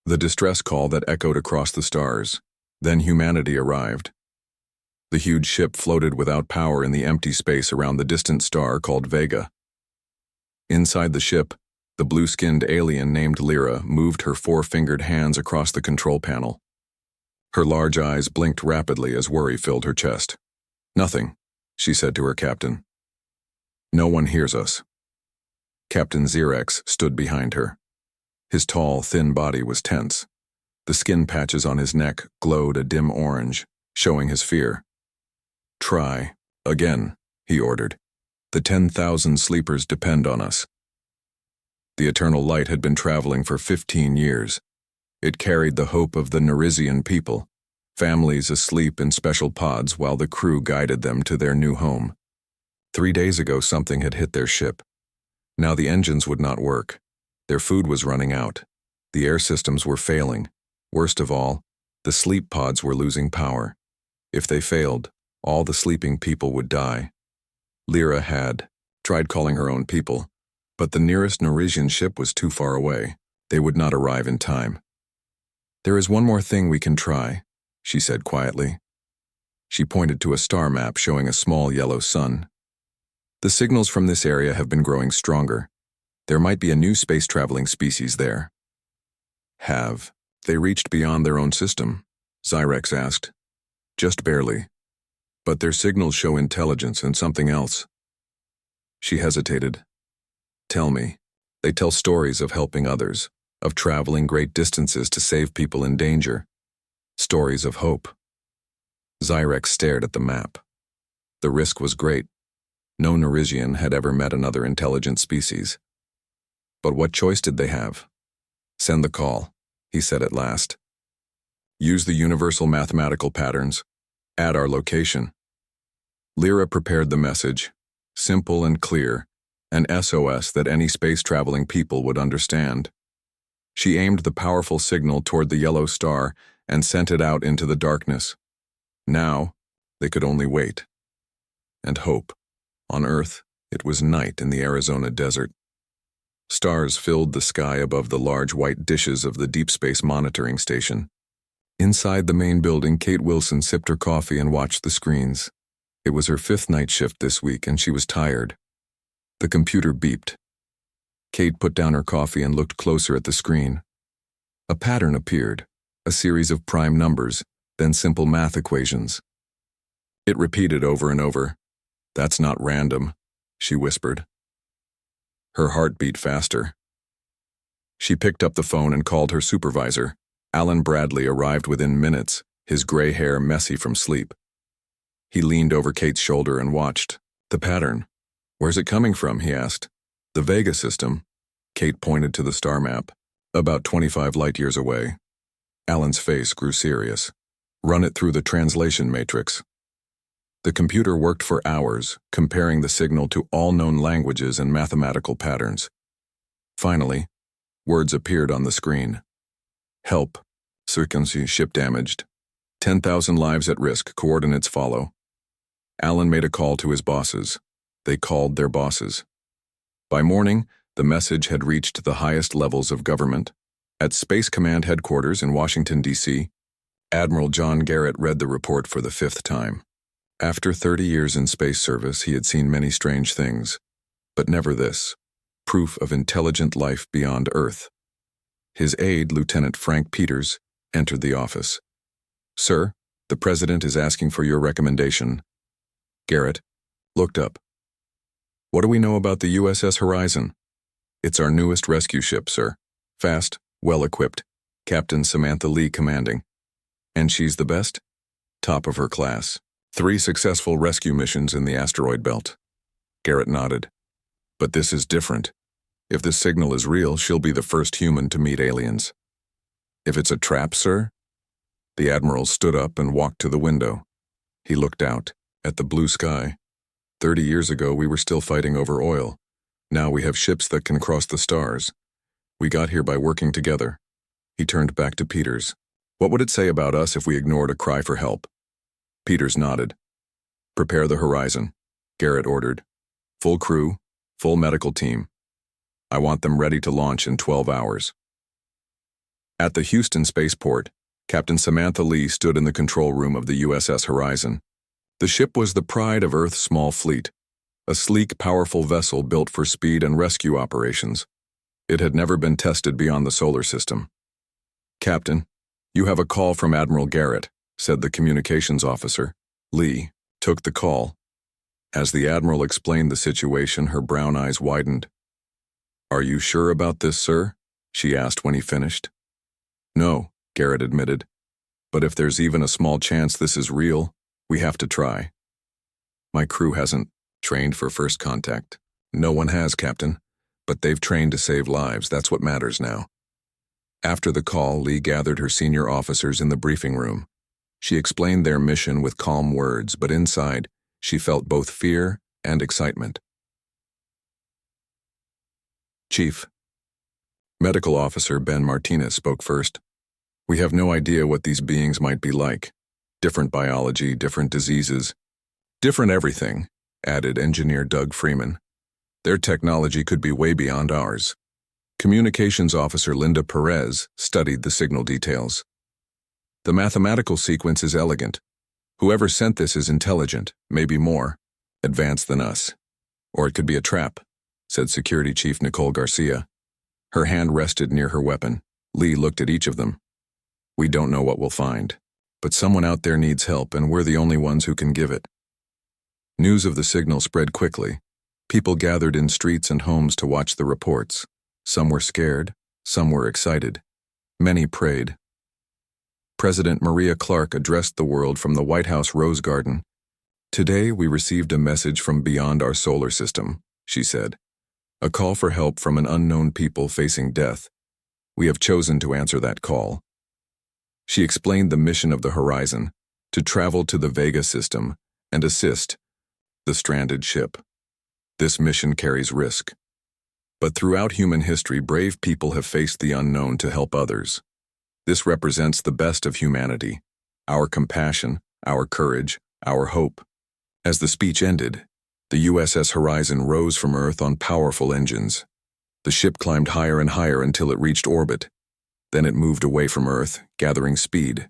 The distress call that echoed across the stars. Then humanity arrived. The huge ship floated without power in the empty space around the distant star called Vega. Inside the ship, the blue-skinned alien named Lyra moved her four-fingered hands across the control panel. Her large eyes blinked rapidly as worry filled her chest. "Nothing," she said to her captain. "No one hears us." Captain Xerex stood behind her. His tall, thin body was tense. The skin patches on his neck glowed a dim orange, showing his fear. "Try again," he ordered. "The 10,000 sleepers depend on us." The eternal light had been traveling for 15 years. It carried the hope of the Narisian people, families asleep in special pods while the crew guided them to their new home. 3 days ago, something had hit their ship. Now the engines would not work. Their food was running out. The air systems were failing. Worst of all, the sleep pods were losing power. If they failed, all the sleeping people would die. Lyra had tried calling her own people, but the nearest Narisian ship was too far away. They would not arrive in time. "There is one more thing we can try," she said quietly. She pointed to a star map showing a small yellow sun. "The signals from this area have been growing stronger. There might be a new space-traveling species there." "Have they reached beyond their own system?" Xerex asked. "Just barely. But their signals show intelligence and something else." She hesitated. "Tell me." "They tell stories of helping others, of traveling great distances to save people in danger. Stories of hope." Xerex stared at the map. The risk was great. No Narisian had ever met another intelligent species. But what choice did they have? "Send the call," he said at last. "Use the universal mathematical patterns. Add our location." Lyra prepared the message, simple and clear, an SOS that any space-traveling people would understand. She aimed the powerful signal toward the yellow star and sent it out into the darkness. Now, they could only wait. And hope. On Earth, it was night in the Arizona desert. Stars filled the sky above the large white dishes of the Deep Space Monitoring Station. Inside the main building, Kate Wilson sipped her coffee and watched the screens. It was her 5th night shift this week, and she was tired. The computer beeped. Kate put down her coffee and looked closer at the screen. A pattern appeared, a series of prime numbers, then simple math equations. It repeated over and over. "That's not random," she whispered. Her heart beat faster. She picked up the phone and called her supervisor. Alan Bradley arrived within minutes, his gray hair messy from sleep. He leaned over Kate's shoulder and watched. "The pattern. Where's it coming from?" he asked. "The Vega system." Kate pointed to the star map. "About 25 light-years away." Alan's face grew serious. "Run it through the translation matrix." The computer worked for hours, comparing the signal to all known languages and mathematical patterns. Finally, words appeared on the screen. "Help. Circumstancy ship damaged. 10,000 lives at risk. Coordinates follow." Alan made a call to his bosses. They called their bosses. By morning, the message had reached the highest levels of government. At Space Command Headquarters in Washington, D.C., Admiral John Garrett read the report for the 5th time. After 30 years in space service, he had seen many strange things, but never this, proof of intelligent life beyond Earth. His aide, Lieutenant Frank Peters, entered the office. "Sir, the President is asking for your recommendation." Garrett looked up. "What do we know about the USS Horizon?" "It's our newest rescue ship, sir. Fast, well-equipped. Captain Samantha Lee commanding." "And she's the best?" "Top of her class. 3 successful rescue missions in the asteroid belt." Garrett nodded. "But this is different. If this signal is real, she'll be the first human to meet aliens." "If it's a trap, sir?" The Admiral stood up and walked to the window. He looked out, at the blue sky. 30 years ago, we were still fighting over oil. Now we have ships that can cross the stars. We got here by working together. He turned back to Peters. "What would it say about us if we ignored a cry for help?" Peters nodded. "Prepare the Horizon," Garrett ordered. "Full crew, full medical team. I want them ready to launch in 12 hours. At the Houston spaceport, Captain Samantha Lee stood in the control room of the USS Horizon. The ship was the pride of Earth's small fleet, a sleek, powerful vessel built for speed and rescue operations. It had never been tested beyond the solar system. "Captain, you have a call from Admiral Garrett," said the communications officer. Lee took the call. As the Admiral explained the situation, her brown eyes widened. "Are you sure about this, sir?" she asked when he finished. "No," Garrett admitted. "But if there's even a small chance this is real, we have to try." "My crew hasn't trained for first contact." "No one has, Captain. But they've trained to save lives. That's what matters now." After the call, Lee gathered her senior officers in the briefing room. She explained their mission with calm words, but inside, she felt both fear and excitement. "Chief." Medical Officer Ben Martinez spoke first. "We have no idea what these beings might be like. Different biology, different diseases. Different everything," added Engineer Doug Freeman. "Their technology could be way beyond ours." Communications Officer Linda Perez studied the signal details. "The mathematical sequence is elegant. Whoever sent this is intelligent, maybe more advanced than us. Or it could be a trap," said Security Chief Nicole Garcia. Her hand rested near her weapon. Lee looked at each of them. "We don't know what we'll find. But someone out there needs help, and we're the only ones who can give it." News of the signal spread quickly. People gathered in streets and homes to watch the reports. Some were scared, some were excited. Many prayed. President Maria Clark addressed the world from the White House Rose Garden. "Today we received a message from beyond our solar system," she said. "A call for help from an unknown people facing death. We have chosen to answer that call." She explained the mission of the Horizon, to travel to the Vega system and assist the stranded ship. This mission carries risk. But throughout human history, brave people have faced the unknown to help others. This represents the best of humanity, our compassion, our courage, our hope. As the speech ended, the USS Horizon rose from Earth on powerful engines. The ship climbed higher and higher until it reached orbit. Then it moved away from Earth, gathering speed.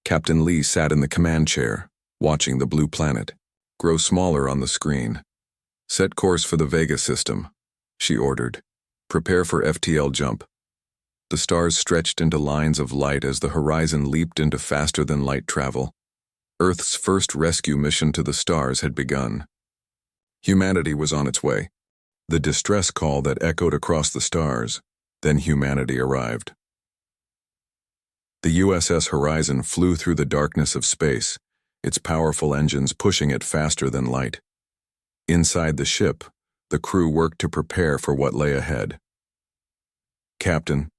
Captain Lee sat in the command chair, watching the blue planet grow smaller on the screen. "Set course for the Vega system," she ordered. "Prepare for FTL jump." The stars stretched into lines of light as the Horizon leaped into faster-than-light travel. Earth's first rescue mission to the stars had begun. Humanity was on its way. The distress call that echoed across the stars. Then humanity arrived. The USS Horizon flew through the darkness of space, its powerful engines pushing it faster than light. Inside the ship, the crew worked to prepare for what lay ahead. "Captain."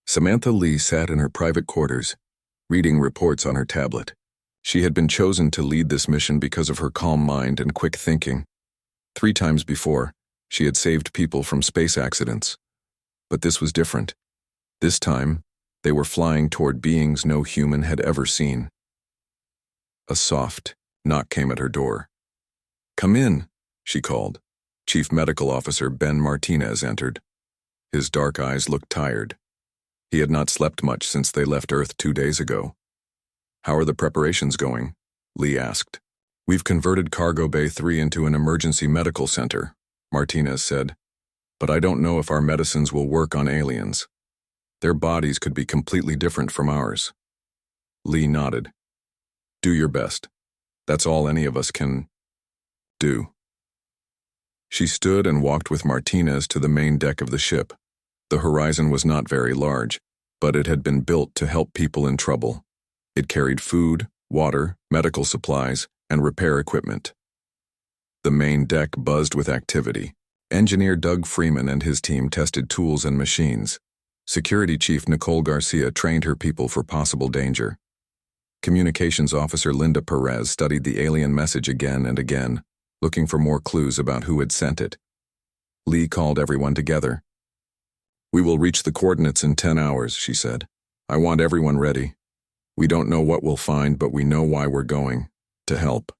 Samantha Lee sat in her private quarters, reading reports on her tablet. She had been chosen to lead this mission because of her calm mind and quick thinking. 3 times before, she had saved people from space accidents. But this was different. This time, they were flying toward beings no human had ever seen. A soft knock came at her door. "Come in," she called. Chief Medical Officer Ben Martinez entered. His dark eyes looked tired. He had not slept much since they left Earth 2 days ago. "How are the preparations going?" Lee asked. "We've converted Cargo Bay 3 into an emergency medical center," Martinez said. "But I don't know if our medicines will work on aliens. Their bodies could be completely different from ours." Lee nodded. "Do your best. That's all any of us can do." She stood and walked with Martinez to the main deck of the ship. The Horizon was not very large, but it had been built to help people in trouble. It carried food, water, medical supplies, and repair equipment. The main deck buzzed with activity. Engineer Doug Freeman and his team tested tools and machines. Security Chief Nicole Garcia trained her people for possible danger. Communications Officer Linda Perez studied the alien message again and again, looking for more clues about who had sent it. Lee called everyone together. "We will reach the coordinates in 10 hours, she said. "I want everyone ready. We don't know what we'll find, but we know why we're going. To help."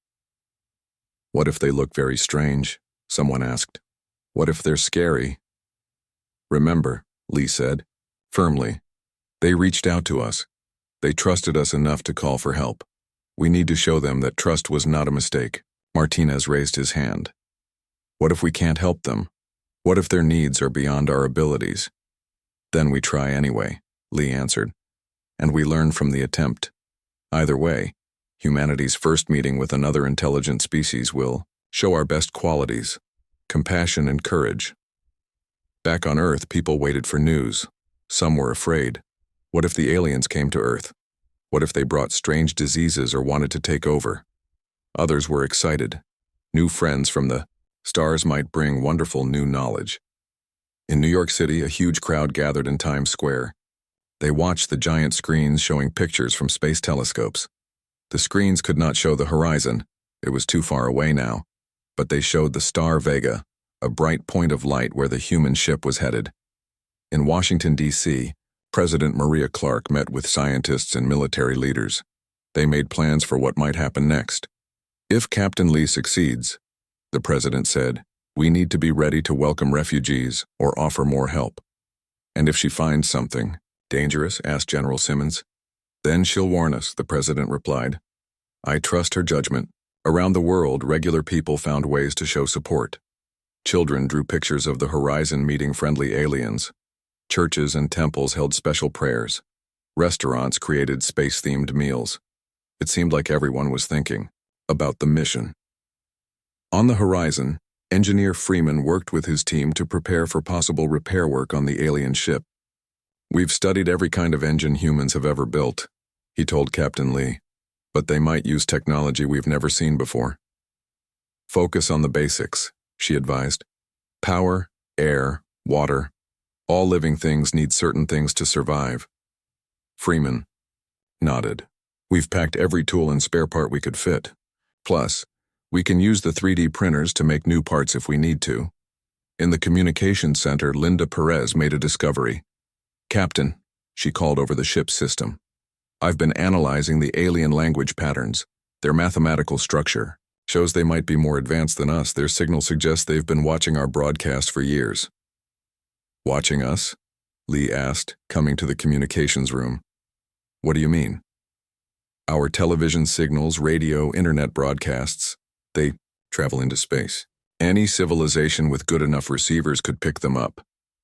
"What if they look very strange?" someone asked. "What if they're scary?" "Remember," Lee said, firmly, They reached out to us. They trusted us enough to call for help. We need to show them that trust was not a mistake. Martinez raised his hand. What if we can't help them? What if their needs are beyond our abilities? Then we try anyway, Lee answered. And we learn from the attempt. Either way, humanity's first meeting with another intelligent species will show our best qualities, compassion and courage. Back on Earth, people waited for news. Some were afraid. What if the aliens came to Earth? What if they brought strange diseases or wanted to take over? Others were excited. New friends from the stars might bring wonderful new knowledge. In New York City, a huge crowd gathered in Times Square. They watched the giant screens showing pictures from space telescopes. The screens could not show the horizon. It was too far away now. But they showed the star Vega, a bright point of light where the human ship was headed. In Washington, D.C., President Maria Clark met with scientists and military leaders. They made plans for what might happen next. If Captain Lee succeeds, the president said, we need to be ready to welcome refugees or offer more help. And if she finds something dangerous, asked General Simmons. Then she'll warn us, the president replied. I trust her judgment. Around the world, regular people found ways to show support. Children drew pictures of the horizon meeting friendly aliens. Churches and temples held special prayers. Restaurants created space-themed meals. It seemed like everyone was thinking about the mission. On the horizon, Engineer Freeman worked with his team to prepare for possible repair work on the alien ship. We've studied every kind of engine humans have ever built, he told Captain Lee, but they might use technology we've never seen before. Focus on the basics, she advised. Power, air, water. All living things need certain things to survive. Freeman nodded. We've packed every tool and spare part we could fit. Plus, we can use the 3D printers to make new parts if we need to. In the communications center, Linda Perez made a discovery. Captain, she called over the ship's system. I've been analyzing the alien language patterns. Their mathematical structure shows they might be more advanced than us. Their signal suggests they've been watching our broadcast for years. Watching us? Lee asked, coming to the communications room. What do you mean? Our television signals, radio, internet broadcasts, they travel into space. Any civilization with good enough receivers could pick them up.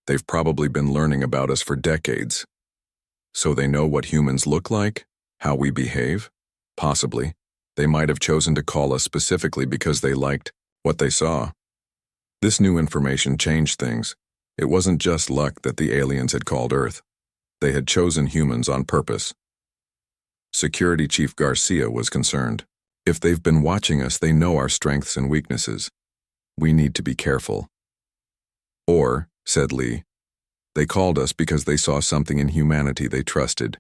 They've probably been learning about us for decades. So they know what humans look like, how we behave? Possibly. They might have chosen to call us specifically because they liked what they saw. This new information changed things. It wasn't just luck that the aliens had called Earth. They had chosen humans on purpose. Security Chief Garcia was concerned. If they've been watching us, they know our strengths and weaknesses. We need to be careful. Or, said Lee, they called us because they saw something in humanity they trusted.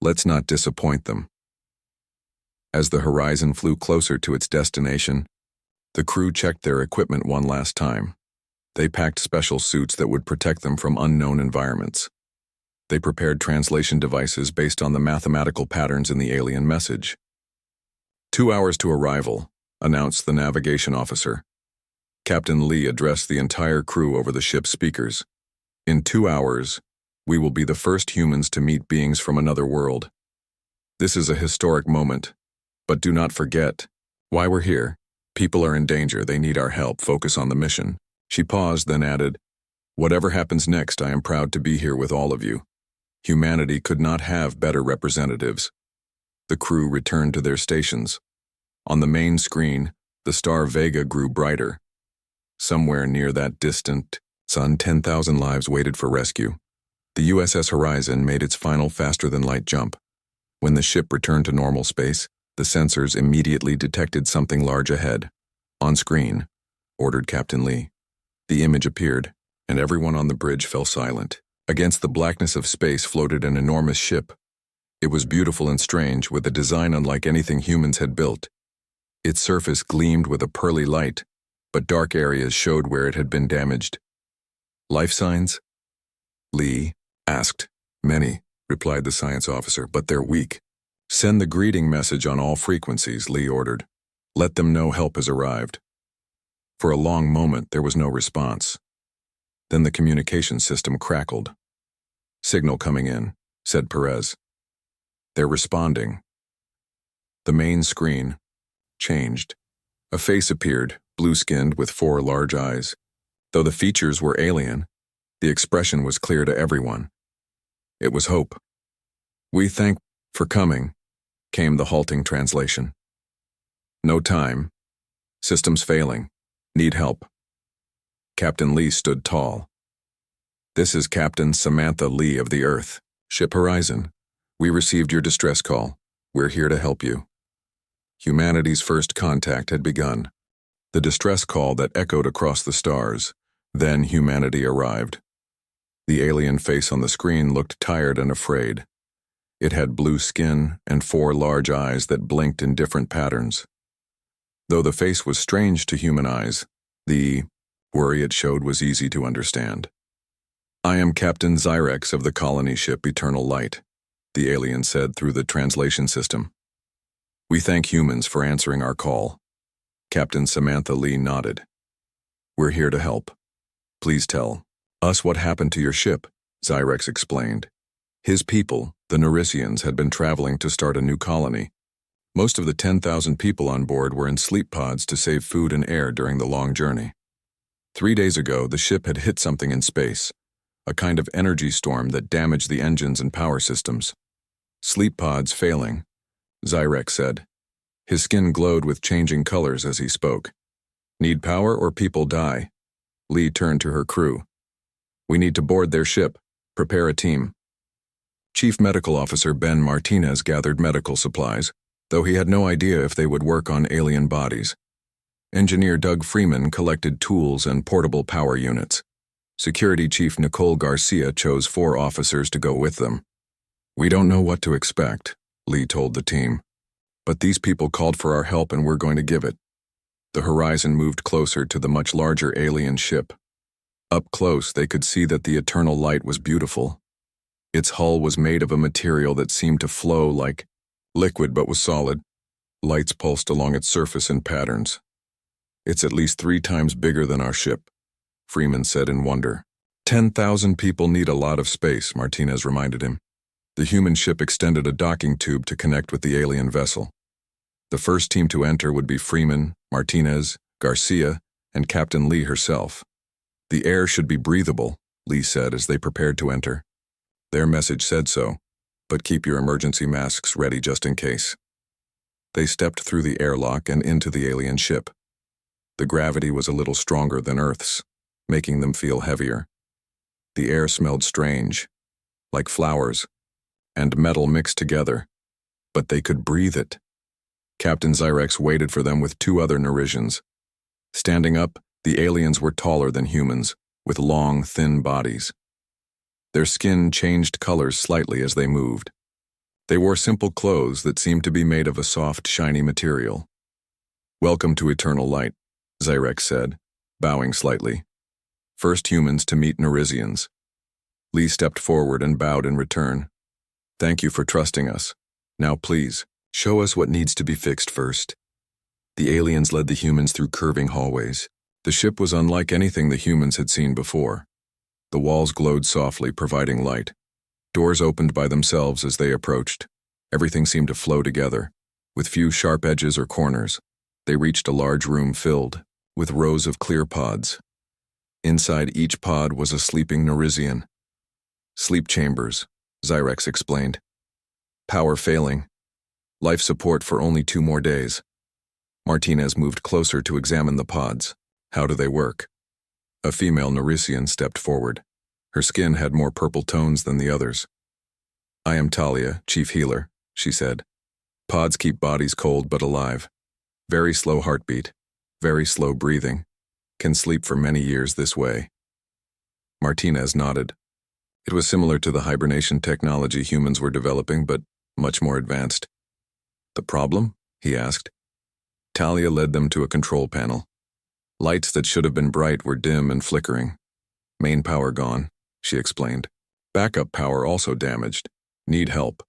Let's not disappoint them. As the horizon flew closer to its destination, the crew checked their equipment one last time. They packed special suits that would protect them from unknown environments. They prepared translation devices based on the mathematical patterns in the alien message. 2 hours to arrival, announced the navigation officer. Captain Lee addressed the entire crew over the ship's speakers. In 2 hours, we will be the first humans to meet beings from another world. This is a historic moment, but do not forget why we're here. People are in danger, they need our help, focus on the mission. She paused, then added, whatever happens next, I am proud to be here with all of you. Humanity could not have better representatives. The crew returned to their stations. On the main screen, the star Vega grew brighter. Somewhere near that distant sun, 10,000 lives waited for rescue. The USS Horizon made its final faster-than-light jump. When the ship returned to normal space, the sensors immediately detected something large ahead. On screen, ordered Captain Lee. The image appeared, and everyone on the bridge fell silent. Against the blackness of space floated an enormous ship. It was beautiful and strange, with a design unlike anything humans had built. Its surface gleamed with a pearly light, but dark areas showed where it had been damaged. Life signs? Lee asked. Many, replied the science officer, but they're weak. Send the greeting message on all frequencies, Lee ordered. Let them know help has arrived. For a long moment, there was no response. Then the communication system crackled. Signal coming in. said Perez. They're responding. The main screen changed. A face appeared, blue-skinned with 4 large eyes. Though the features were alien, the expression was clear to everyone. It was hope. "We thank for coming," came the halting translation. "No time. Systems failing. Need help." Captain Lee stood tall. "This is Captain Samantha Lee of the Earth, Ship Horizon. We received your distress call. We're here to help you." Humanity's first contact had begun. The distress call that echoed across the stars. Then humanity arrived. The alien face on the screen looked tired and afraid. It had blue skin and 4 large eyes that blinked in different patterns. Though the face was strange to human eyes, the worry it showed was easy to understand. "I am Captain Zyrex of the colony ship Eternal Light," the alien said through the translation system. "We thank humans for answering our call." Captain Samantha Lee nodded. "We're here to help. Please tell us what happened to your ship," Zyrex explained. His people, the Naricians, had been traveling to start a new colony. Most of the 10,000 people on board were in sleep pods to save food and air during the long journey. 3 days ago, the ship had hit something in space, a kind of energy storm that damaged the engines and power systems. "Sleep pods failing," Zyrex said. His skin glowed with changing colors as he spoke. "Need power or people die?" Lee turned to her crew. "We need to board their ship. Prepare a team." Chief Medical Officer Ben Martinez gathered medical supplies, though he had no idea if they would work on alien bodies. Engineer Doug Freeman collected tools and portable power units. Security Chief Nicole Garcia chose 4 officers to go with them. "We don't know what to expect," Lee told the team. "But these people called for our help and we're going to give it." The horizon moved closer to the much larger alien ship. Up close, they could see that the Eternal Light was beautiful. Its hull was made of a material that seemed to flow like liquid but was solid. Lights pulsed along its surface in patterns. "It's at least 3 times bigger than our ship," Freeman said in wonder. 10,000 people need a lot of space," Martinez reminded him. The human ship extended a docking tube to connect with the alien vessel. The first team to enter would be Freeman, Martinez, Garcia, and Captain Lee herself. "The air should be breathable," Lee said as they prepared to enter. Their message said so, but keep your emergency masks ready just in case. They stepped through the airlock and into the alien ship. The gravity was a little stronger than Earth's, making them feel heavier. The air smelled strange, like flowers, and metal mixed together, but they could breathe it. Captain Zyrex waited for them with 2 other Naricians. Standing up, the aliens were taller than humans, with long, thin bodies. Their skin changed colors slightly as they moved. They wore simple clothes that seemed to be made of a soft, shiny material. "Welcome to Eternal Light," Zyrex said, bowing slightly. "First humans to meet Naricians." Lee stepped forward and bowed in return. "Thank you for trusting us. Now please, show us what needs to be fixed first." The aliens led the humans through curving hallways. The ship was unlike anything the humans had seen before. The walls glowed softly, providing light. Doors opened by themselves as they approached. Everything seemed to flow together, with few sharp edges or corners. They reached a large room filled with rows of clear pods. Inside each pod was a sleeping Narician. "Sleep chambers," Zyrex explained. "Power failing. Life support for only 2 more days." Martinez moved closer to examine the pods. "How do they work?" A female Narician stepped forward. Her skin had more purple tones than the others. "I am Talia, Chief Healer," she said. "Pods keep bodies cold but alive. Very slow heartbeat, very slow breathing. Can sleep for many years this way." Martinez nodded. It was similar to the hibernation technology humans were developing, but much more advanced. "The problem?" he asked. Talia led them to a control panel. Lights that should have been bright were dim and flickering. "Main power gone," she explained. "Backup power also damaged. Need help."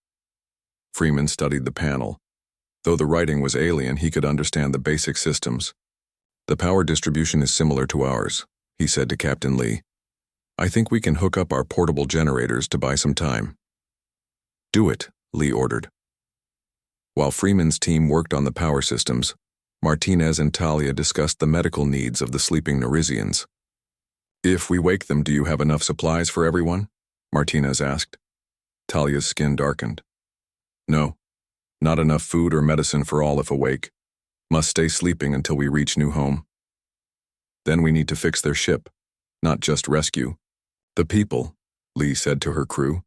Freeman studied the panel. Though the writing was alien, he could understand the basic systems. "The power distribution is similar to ours," he said to Captain Lee. "I think we can hook up our portable generators to buy some time." Do it, Lee ordered. While Freeman's team worked on the power systems, Martinez and Talia discussed the medical needs of the sleeping Nerisians. If we wake them, do you have enough supplies for everyone? Martinez asked. Talia's skin darkened. No, not enough food or medicine for all if awake. Must stay sleeping until we reach new home. Then we need to fix their ship, not just rescue. The people, Lee said to her crew.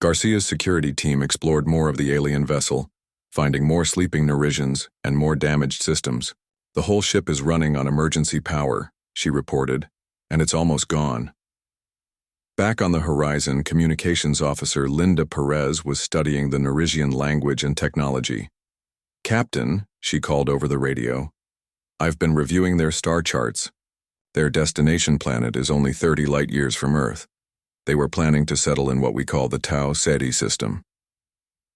Garcia's security team explored more of the alien vessel, finding more sleeping Nerisians and more damaged systems. The whole ship is running on emergency power, she reported, and it's almost gone. Back on the horizon, communications officer Linda Perez was studying the Nerisian language and technology. Captain, she called over the radio, I've been reviewing their star charts. Their destination planet is only 30 light-years from Earth. They were planning to settle in what we call the Tau Ceti system.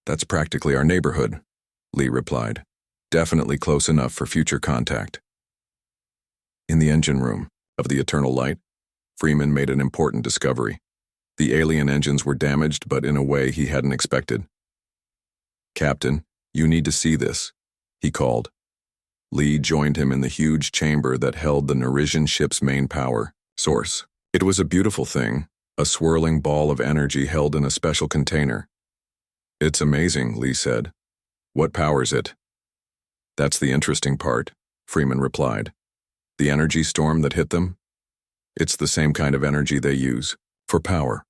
That's practically our neighborhood, Lee replied. Definitely close enough for future contact. In the engine room of the Eternal Light, Freeman made an important discovery. The alien engines were damaged, but in a way he hadn't expected. Captain, you need to see this, he called. Lee joined him in the huge chamber that held the Nerisian ship's main power source. It was a beautiful thing, a swirling ball of energy held in a special container. It's amazing, Lee said. What powers it? That's the interesting part, Freeman replied. The energy storm that hit them? It's the same kind of energy they use for power.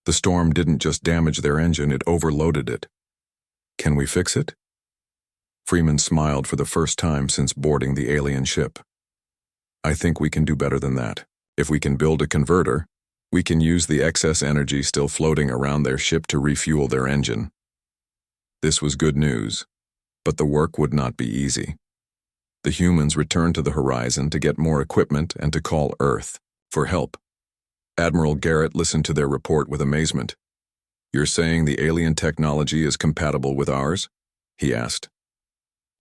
The storm didn't just damage their engine, it overloaded it. Can we fix it? Freeman smiled for the first time since boarding the alien ship. I think we can do better than that. If we can build a converter, we can use the excess energy still floating around their ship to refuel their engine. This was good news, but the work would not be easy. The humans returned to the horizon to get more equipment and to call Earth for help. Admiral Garrett listened to their report with amazement. You're saying the alien technology is compatible with ours? He asked.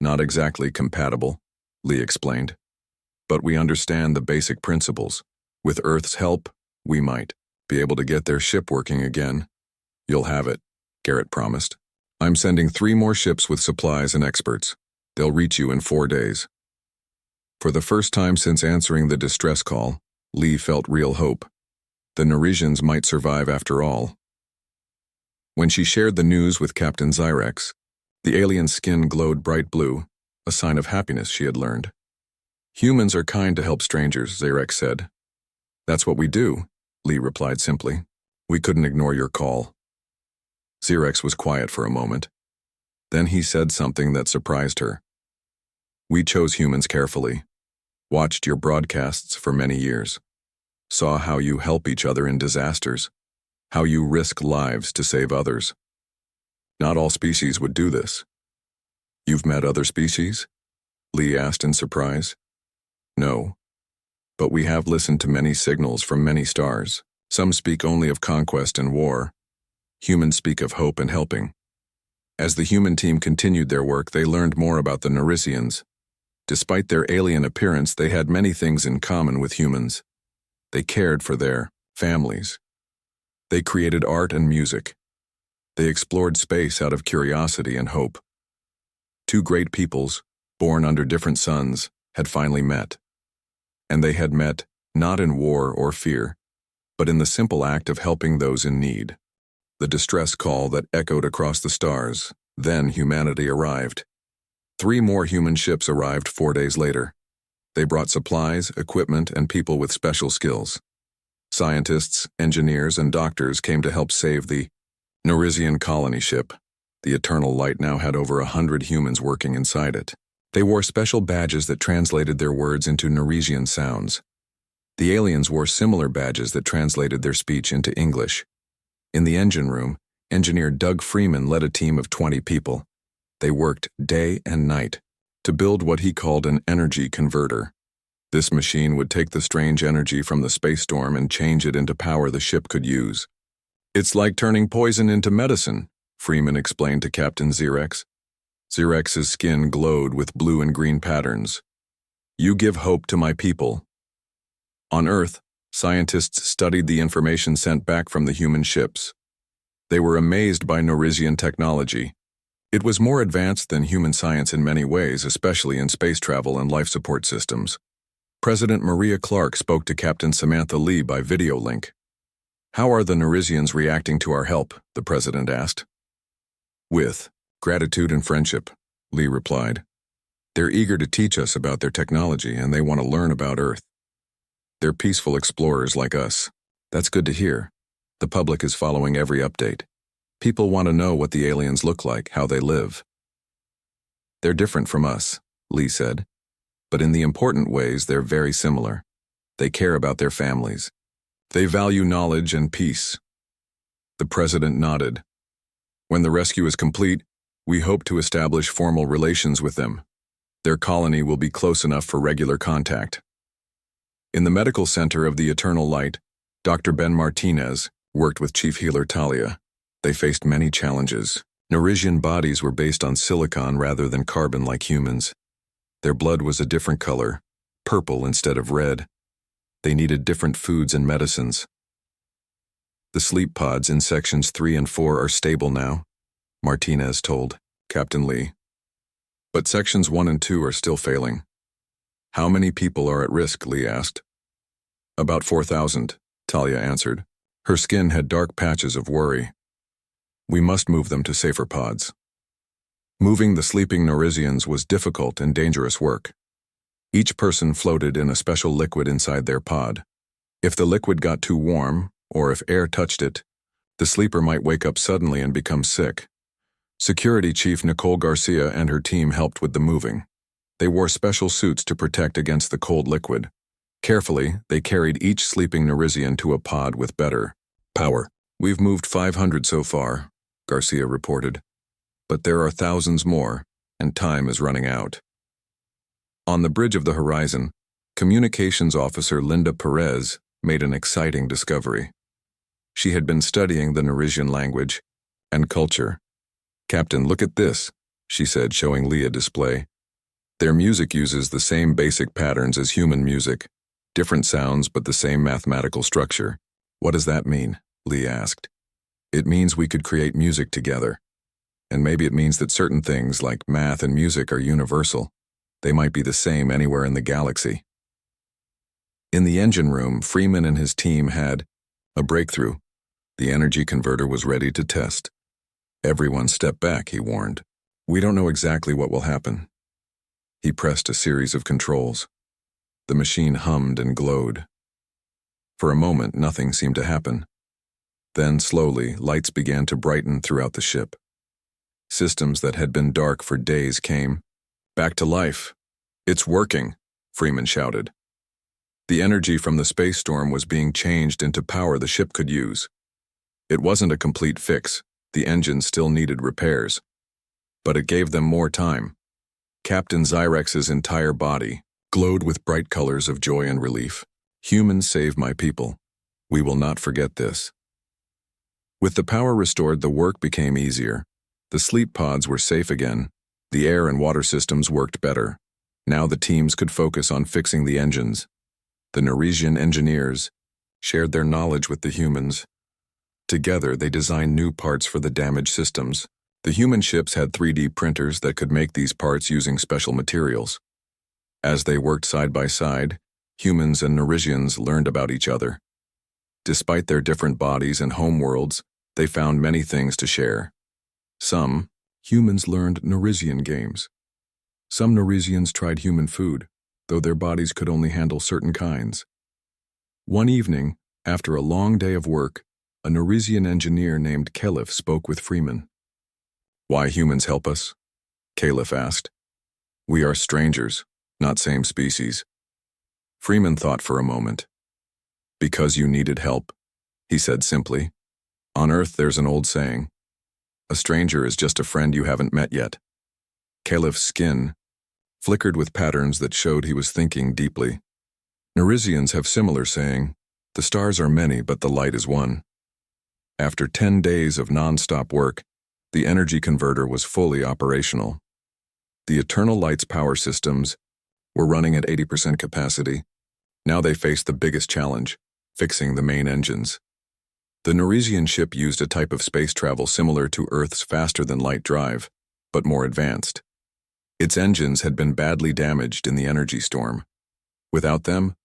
Not exactly compatible, Lee explained. But we understand the basic principles. With Earth's help, we might be able to get their ship working again. You'll have it, Garrett promised. I'm sending 3 more ships with supplies and experts. They'll reach you in 4 days. For the first time since answering the distress call, Lee felt real hope. The Nerisians might survive after all. When she shared the news with Captain Zyrex, the alien's skin glowed bright blue, a sign of happiness she had learned. Humans are kind to help strangers, Zyrex said. That's what we do, Lee replied simply. We couldn't ignore your call. Zyrex was quiet for a moment. Then he said something that surprised her. We chose humans carefully, watched your broadcasts for many years, saw how you help each other in disasters, how you risk lives to save others. Not all species would do this. You've met other species? Lee asked in surprise. No, but we have listened to many signals from many stars. Some speak only of conquest and war. Humans speak of hope and helping. As the human team continued their work, they learned more about the Nerisians. Despite their alien appearance, they had many things in common with humans. They cared for their families. They created art and music. They explored space out of curiosity and hope. 2 great peoples, born under different suns, had finally met. And they had met not in war or fear, but in the simple act of helping those in need. The distress call that echoed across the stars. Then humanity arrived. 3 more human ships arrived 4 days later. They brought supplies, equipment, and people with special skills. Scientists, engineers, and doctors came to help save the Nerisian colony ship. The Eternal Light now had over 100 humans working inside it. They wore special badges that translated their words into Nerisian sounds. The aliens wore similar badges that translated their speech into English. In the engine room, engineer Doug Freeman led a team of 20 people. They worked day and night to build what he called an energy converter. This machine would take the strange energy from the space storm and change it into power the ship could use. It's like turning poison into medicine, Freeman explained to Captain Zyrex. Zyrex's skin glowed with blue and green patterns. You give hope to my people. On Earth, scientists studied the information sent back from the human ships. They were amazed by Norisian technology. It was more advanced than human science in many ways, especially in space travel and life support systems. President Maria Clark spoke to Captain Samantha Lee by video link. "How are the Norisians reacting to our help?" the president asked. "With gratitude and friendship," Lee replied. "They're eager to teach us about their technology and they want to learn about Earth. They're peaceful explorers like us." "That's good to hear. The public is following every update. People want to know what the aliens look like, how they live." "They're different from us," Lee said. "But in the important ways, they're very similar. They care about their families. They value knowledge and peace." The president nodded. "When the rescue is complete, we hope to establish formal relations with them. Their colony will be close enough for regular contact." In the medical center of the Eternal Light, Dr. Ben Martinez worked with Chief Healer Talia. They faced many challenges. Norisian bodies were based on silicon rather than carbon like humans. Their blood was a different color, purple instead of red. They needed different foods and medicines. "The sleep pods in sections 3 and 4 are stable now," Martinez told Captain Lee. "But sections 1 and 2 are still failing." "How many people are at risk?" Lee asked. "About 4,000, Talia answered. Her skin had dark patches of worry. "We must move them to safer pods." Moving the sleeping Norisians was difficult and dangerous work. Each person floated in a special liquid inside their pod. If the liquid got too warm, or if air touched it, the sleeper might wake up suddenly and become sick. Security Chief Nicole Garcia and her team helped with the moving. They wore special suits to protect against the cold liquid. Carefully, they carried each sleeping Norisian to a pod with better power. "We've moved 500 so far," Garcia reported. "But there are thousands more, and time is running out." On the bridge of the horizon, Communications Officer Linda Perez made an exciting discovery. She had been studying the Norisian language and culture. "Captain, look at this," she said, showing Lee a display. "Their music uses the same basic patterns as human music. Different sounds, but the same mathematical structure." "What does that mean?" Lee asked. "It means we could create music together. And maybe it means that certain things, like math and music, are universal. They might be the same anywhere in the galaxy." In the engine room, Freeman and his team had a breakthrough. The energy converter was ready to test. "Everyone step back," he warned. "We don't know exactly what will happen." He pressed a series of controls. The machine hummed and glowed. For a moment, nothing seemed to happen. Then, slowly, lights began to brighten throughout the ship. Systems that had been dark for days came back to life. "It's working," Freeman shouted. The energy from the space storm was being changed into power the ship could use. It wasn't a complete fix. The engines still needed repairs. But it gave them more time. Captain Zyrex's entire body glowed with bright colors of joy and relief. "Humans save my people. We will not forget this." With the power restored, the work became easier. The sleep pods were safe again. The air and water systems worked better. Now the teams could focus on fixing the engines. The Norisian engineers shared their knowledge with the humans. Together, they designed new parts for the damaged systems. The human ships had 3D printers that could make these parts using special materials. As they worked side by side, humans and Norisians learned about each other. Despite their different bodies and homeworlds, they found many things to share. Some humans learned Norisian games. Some Norisians tried human food, though their bodies could only handle certain kinds. One evening, after a long day of work, a Norisian engineer named Caliph spoke with Freeman. "Why humans help us?" Caliph asked. "We are strangers, not same species." Freeman thought for a moment. "Because you needed help," he said simply. "On Earth there's an old saying, a stranger is just a friend you haven't met yet." Caliph's skin flickered with patterns that showed he was thinking deeply. Norisians have similar saying, "The stars are many, but the light is one." After 10 days of non-stop work, the energy converter was fully operational. The Eternal Light's power systems were running at 80% capacity. Now they faced the biggest challenge, fixing the main engines. The Narration ship used a type of space travel similar to Earth's faster-than-light drive, but more advanced. Its engines had been badly damaged in the energy storm. Without them,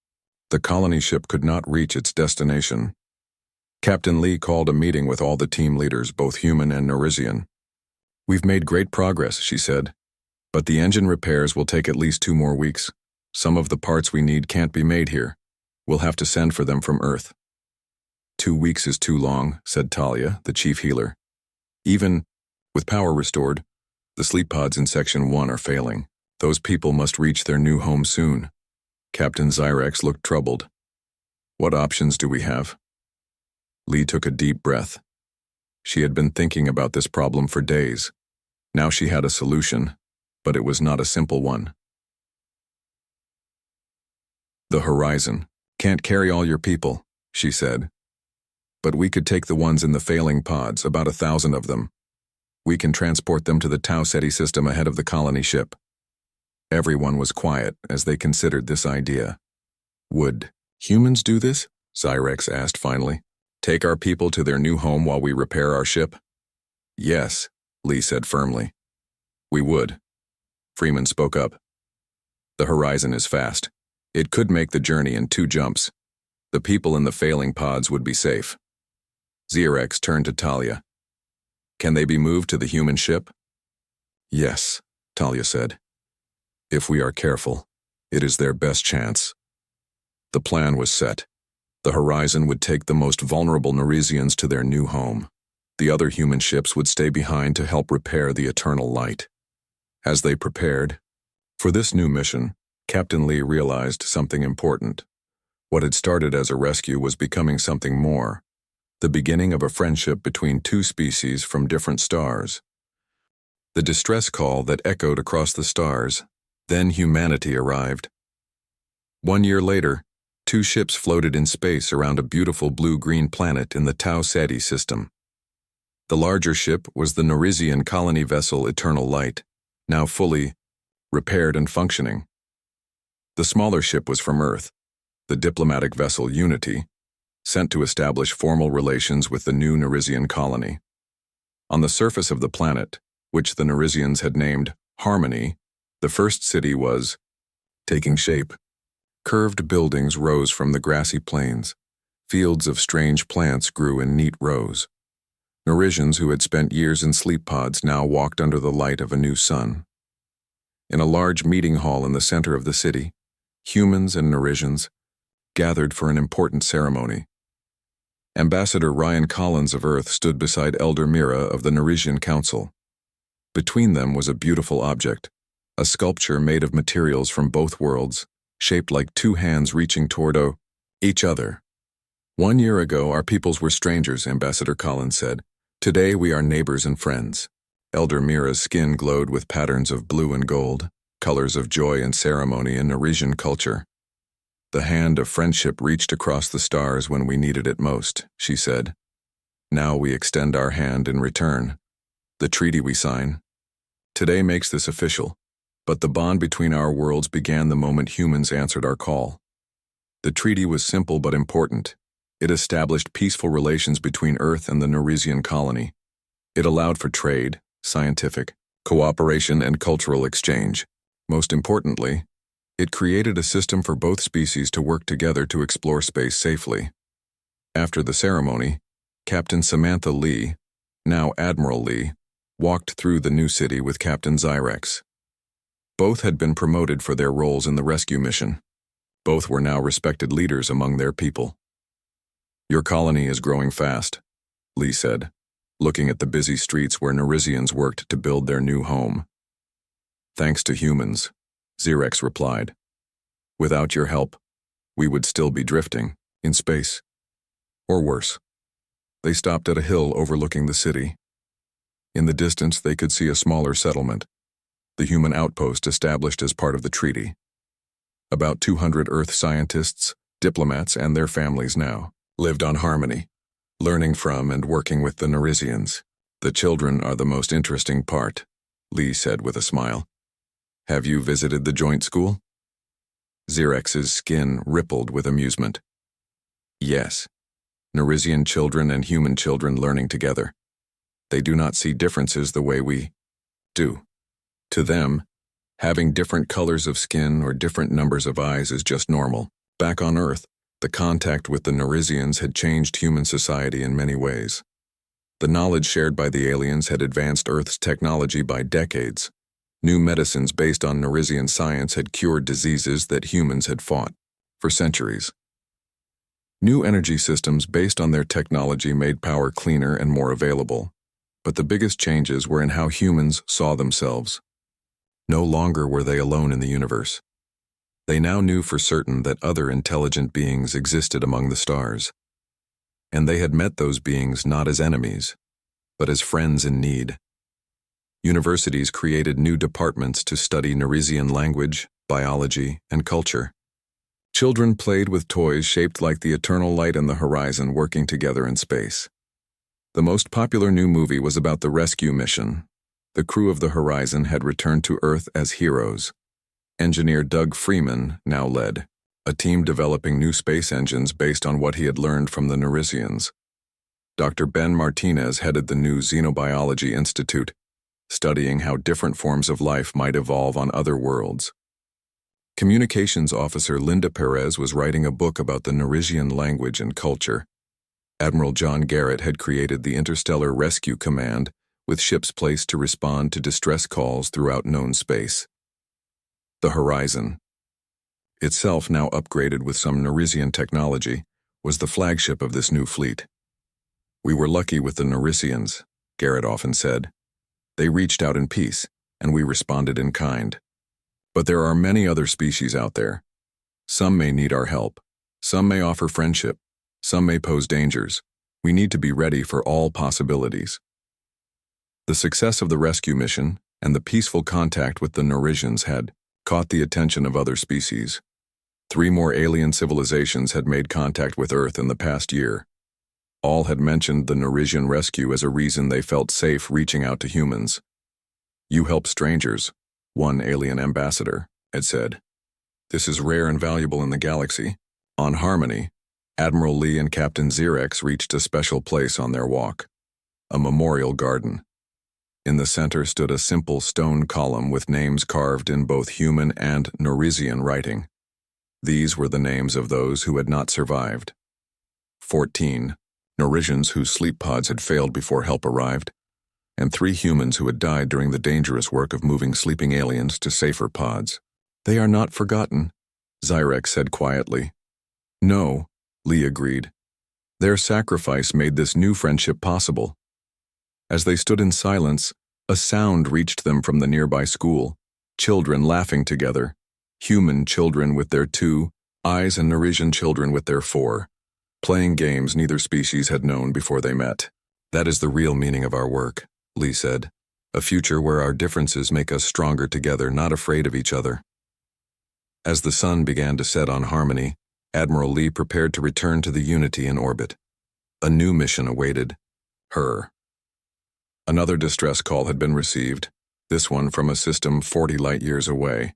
the colony ship could not reach its destination. Captain Lee called a meeting with all the team leaders, both human and Narration. "We've made great progress," she said, "but the engine repairs will take at least 2 more weeks. Some of the parts we need can't be made here. We'll have to send for them from Earth." 2 weeks is too long, said Talia, the chief healer. "Even with power restored, the sleep pods in Section 1 are failing. Those people must reach their new home soon." Captain Zyrex looked troubled. "What options do we have?" Lee took a deep breath. She had been thinking about this problem for days. Now she had a solution, but it was not a simple one. "The horizon can't carry all your people," she said. "But we could take the ones in the failing pods, about 1,000 of them. We can transport them to the Tau Ceti system ahead of the colony ship." Everyone was quiet as they considered this idea. "Would humans do this?" Zyrex asked finally. "Take our people to their new home while we repair our ship?" "Yes," Lee said firmly. "We would." Freeman spoke up. "The horizon is fast. It could make the journey in 2 jumps. The people in the failing pods would be safe." Zyrex turned to Talia. "Can they be moved to the human ship?" "Yes," Talia said. "If we are careful, it is their best chance." The plan was set. The horizon would take the most vulnerable Narisians to their new home. The other human ships would stay behind to help repair the eternal light. As they prepared for this new mission, Captain Lee realized something important. What had started as a rescue was becoming something more, the beginning of a friendship between 2 species from different stars. The distress call that echoed across the stars, then humanity arrived. 1 year later, 2 ships floated in space around a beautiful blue-green planet in the Tau Ceti system. The larger ship was the Narration colony vessel Eternal Light, now fully repaired and functioning. The smaller ship was from Earth, the diplomatic vessel Unity, sent to establish formal relations with the new Narration colony. On the surface of the planet, which the Narisians had named Harmony, the first city was taking shape. Curved buildings rose from the grassy plains. Fields of strange plants grew in neat rows. Narisians who had spent years in sleep pods now walked under the light of a new sun. In a large meeting hall in the center of the city, humans and Narisians gathered for an important ceremony. Ambassador Ryan Collins of Earth stood beside Elder Mira of the Narration Council. Between them was a beautiful object, a sculpture made of materials from both worlds, shaped like 2 hands reaching toward each other. "1 year ago, our peoples were strangers," Ambassador Collins said. "Today, we are neighbors and friends." Elder Mira's skin glowed with patterns of blue and gold, colors of joy and ceremony in Narration culture. "The hand of friendship reached across the stars when we needed it most," she said. "Now we extend our hand in return. The treaty we sign today makes this official. But the bond between our worlds began the moment humans answered our call. The treaty was simple but important. It established peaceful relations between Earth and the Narration colony. It allowed for trade, scientific cooperation, and cultural exchange. Most importantly, it created a system for both species to work together to explore space safely. After the ceremony, Captain Samantha Lee, now Admiral Lee, walked through the new city with Captain Zyrex. Both had been promoted for their roles in the rescue mission. Both were now respected leaders among their people. "Your colony is growing fast," Lee said, looking at the busy streets where Narisians worked to build their new home. "Thanks to humans," Zyrex replied. "Without your help, we would still be drifting in space. Or worse." They stopped at a hill overlooking the city. In the distance, they could see a smaller settlement, the human outpost established as part of the treaty. About 200 Earth scientists, diplomats, and their families now lived on Harmony, learning from and working with the Narisians. "The children are the most interesting part," Lee said with a smile. "Have you visited the joint school?" Zyrex's skin rippled with amusement. "Yes. Narisian children and human children learning together. They do not see differences the way we do. To them, having different colors of skin or different numbers of eyes is just normal. Back on Earth, the contact with the Narisians had changed human society in many ways. The knowledge shared by the aliens had advanced Earth's technology by decades. New medicines based on Narisian science had cured diseases that humans had fought for centuries. New energy systems based on their technology made power cleaner and more available. But the biggest changes were in how humans saw themselves. No longer were they alone in the universe. They now knew for certain that other intelligent beings existed among the stars. And they had met those beings not as enemies, but as friends in need. Universities created new departments to study Narisian language, biology, and culture. Children played with toys shaped like the eternal light and the horizon working together in space. The most popular new movie was about the rescue mission. The crew of the Horizon had returned to Earth as heroes. Engineer Doug Freeman now led a team developing new space engines based on what he had learned from the Narisians. Dr. Ben Martinez headed the new Xenobiology Institute, studying how different forms of life might evolve on other worlds. Communications officer Linda Perez was writing a book about the Narisian language and culture. Admiral John Garrett had created the Interstellar Rescue Command, with ships placed to respond to distress calls throughout known space. The Horizon, itself now upgraded with some Narisian technology, was the flagship of this new fleet. "We were lucky with the Narisians," Garrett often said. "They reached out in peace, and we responded in kind. But there are many other species out there. Some may need our help. Some may offer friendship. Some may pose dangers. We need to be ready for all possibilities." The success of the rescue mission and the peaceful contact with the Narisians had caught the attention of other species. 3 more alien civilizations had made contact with Earth in the past year. All had mentioned the Narisian rescue as a reason they felt safe reaching out to humans. "You help strangers," one alien ambassador had said. "This is rare and valuable in the galaxy." On Harmony, Admiral Lee and Captain Xerex reached a special place on their walk, a memorial garden. In the center stood a simple stone column with names carved in both human and Narisian writing. These were the names of those who had not survived. 14 Narisians whose sleep pods had failed before help arrived, and 3 humans who had died during the dangerous work of moving sleeping aliens to safer pods. "They are not forgotten," Xerex said quietly. "No," Lee agreed. "Their sacrifice made this new friendship possible." As they stood in silence, a sound reached them from the nearby school, children laughing together, human children with their 2 eyes and Narisian children with their 4, playing games neither species had known before they met. "That is the real meaning of our work," Lee said. "A future where our differences make us stronger together, not afraid of each other." As the sun began to set on Harmony, Admiral Lee prepared to return to the Unity in orbit. A new mission awaited her. Another distress call had been received, this one from a system 40 light-years away.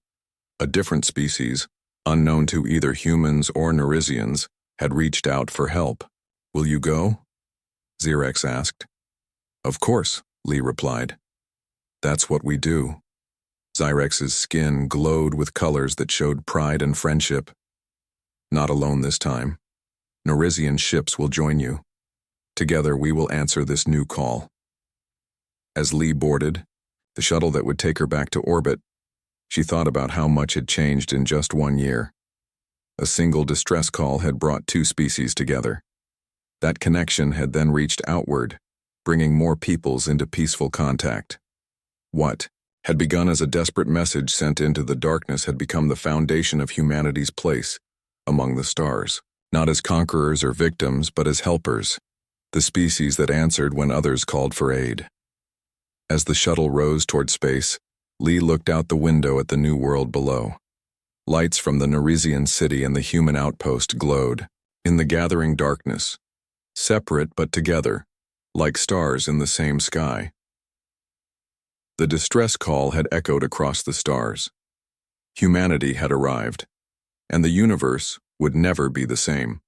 A different species, unknown to either humans or Narisians, had reached out for help. "Will you go?" Xerex asked. "Of course," Lee replied. "That's what we do." Xerex's skin glowed with colors that showed pride and friendship. "Not alone this time. Narisian ships will join you. Together we will answer this new call." As Lee boarded the shuttle that would take her back to orbit, she thought about how much had changed in just 1 year. A single distress call had brought 2 species together. That connection had then reached outward, bringing more peoples into peaceful contact. What had begun as a desperate message sent into the darkness had become the foundation of humanity's place among the stars, not as conquerors or victims, but as helpers, the species that answered when others called for aid. As the shuttle rose toward space, Lee looked out the window at the new world below. Lights from the Narisian city and the human outpost glowed in the gathering darkness, separate but together, like stars in the same sky. The distress call had echoed across the stars. Humanity had arrived, and the universe would never be the same.